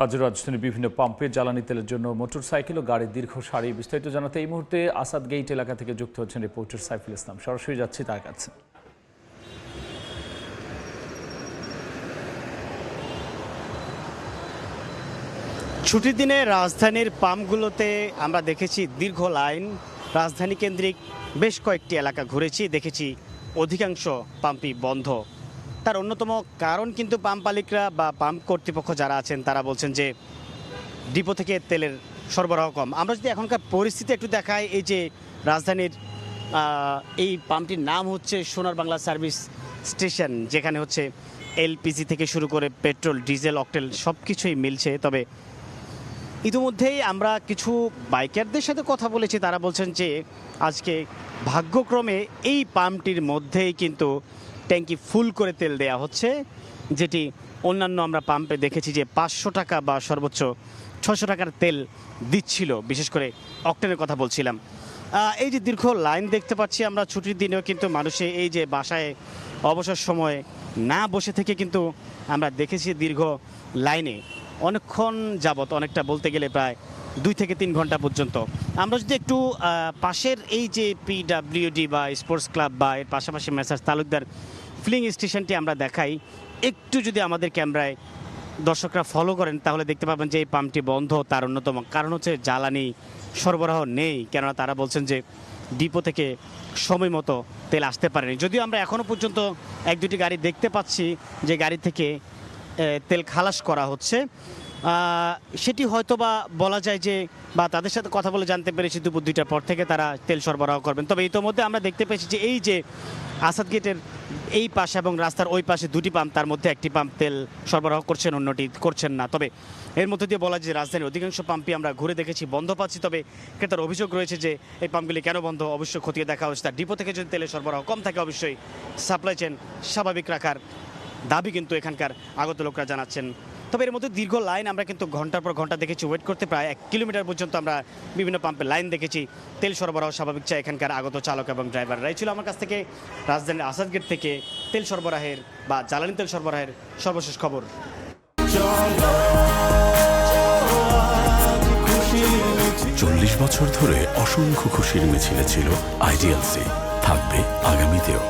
আজ রাজধানীর বিভিন্ন পাম্পে জ্বালানি তেলের জন্য মোটরসাইকেল ও গাড়ির দীর্ঘ সারি। বিস্তারিত জানাতে এই মুহূর্তে আসাদ গেইট এলাকা থেকে যুক্ত হচ্ছেন রিপোর্টার সাইফুল ইসলাম। সরাসরি যাচ্ছি তার কাছে। ছুটির দিনে রাজধানীর পাম্পগুলোতে আমরা দেখেছি দীর্ঘ লাইন। রাজধানী কেন্দ্রিক বেশ কয়েকটি এলাকা ঘুরেছি, দেখেছি অধিকাংশ পাম্পই বন্ধ। তার অন্যতম কারণ কিন্তু পাম্প মালিকরা বা পাম্প কর্তৃপক্ষ যারা আছেন তারা বলছেন যে ডিপো থেকে তেলের সরবরাহ কম। আমরা যদি এখনকার পরিস্থিতি একটু দেখাই, এই যে রাজধানীর এই পাম্পটির নাম হচ্ছে সোনার বাংলা সার্ভিস স্টেশন, যেখানে হচ্ছে এলপিজি থেকে শুরু করে পেট্রোল, ডিজেল, অকটেল সব কিছুই মিলছে। তবে ইতিমধ্যেই আমরা কিছু বাইকারদের সাথে কথা বলেছি, তারা বলছেন যে আজকে ভাগ্যক্রমে এই পাম্পটির মধ্যেই কিন্তু ট্যাঙ্কি ফুল করে তেল দেয়া হচ্ছে, যেটি অন্যান্য আমরা পাম্পে দেখেছি যে 500 টাকা বা সর্বোচ্চ 600 টাকার তেল দিচ্ছিল। বিশেষ করে অকটেনের কথা বলছিলাম। এই যে দীর্ঘ লাইন দেখতে পাচ্ছি আমরা ছুটির দিনেও, কিন্তু মানুষে এই যে বাসায় অবসর সময়ে না বসে থেকে কিন্তু আমরা দেখেছি দীর্ঘ লাইনে অনেকক্ষণ যাবত, অনেকটা বলতে গেলে প্রায় 2 থেকে 3 ঘন্টা পর্যন্ত। আমরা যদি একটু পাশের এই যে পিডাব্লিউডি বা স্পোর্টস ক্লাব বা এর পাশাপাশি মেসার্স তালুকদার ফিলিং স্টেশনটি আমরা দেখাই, একটু যদি আমাদের ক্যামেরায় দর্শকরা ফলো করেন তাহলে দেখতে পাবেন যে এই পাম্পটি বন্ধ। তার অন্যতম কারণ হচ্ছে জ্বালানি সরবরাহ নেই, কেননা তারা বলছেন যে ডিপো থেকে সময় মতো তেল আসতে পারেনি। যদিও আমরা এখনও পর্যন্ত 1-2টি গাড়ি দেখতে পাচ্ছি যে গাড়ি থেকে তেল খালাস করা হচ্ছে। সেটি হয়তো বা বলা যায় যে, বা তাদের সাথে কথা বলে জানতে পেরেছি দুপুর 2টার পর থেকে তারা তেল সরবরাহ করবেন। তবে ইতোমধ্যে আমরা দেখতে পেয়েছি যে এই যে আসাদ গেটের এই পাশে এবং রাস্তার ওই পাশে 2টি পাম্প, তার মধ্যে একটি পাম্প তেল সরবরাহ করছেন, অন্যটি করছেন না। তবে এর মধ্যে দিয়ে বলা যায় যে রাজধানীর অধিকাংশ পাম্পই আমরা ঘুরে দেখেছি বন্ধ পাচ্ছি। তবে ক্রেতার অভিযোগ রয়েছে যে এই পাম্পগুলি কেন বন্ধ অবশ্যই খতিয়ে দেখা হচ্ছে। তার ডিপো থেকে যদি তেলের সরবরাহ কম থাকে অবশ্যই সাপ্লাই চেন স্বাভাবিক রাখার দাবি কিন্তু এখানকার আগত লোকরা জানাচ্ছেন। তবে এর মধ্যে দীর্ঘ লাইন আমরা কিন্তু ঘন্টার পর ঘন্টা দেখেছি ওয়েট করতে, প্রায় 1 কিলোমিটার পর্যন্ত আমরা বিভিন্ন পাম্পে লাইন দেখেছি। তেল সরবরাহ স্বাভাবিক চাই এখানকার আগত চালক এবং ড্রাইভাররাই। ছিল আমার কাছ থেকে রাজধানীর আসাদ গেট থেকে তেল সরবরাহের বা জ্বালানি তেল সরবরাহের সর্বশেষ খবর। 40 বছর ধরে অসংখ্য খুশির মিছিলে ছিল আইডিএলসি, থাকবে আগামীতেও।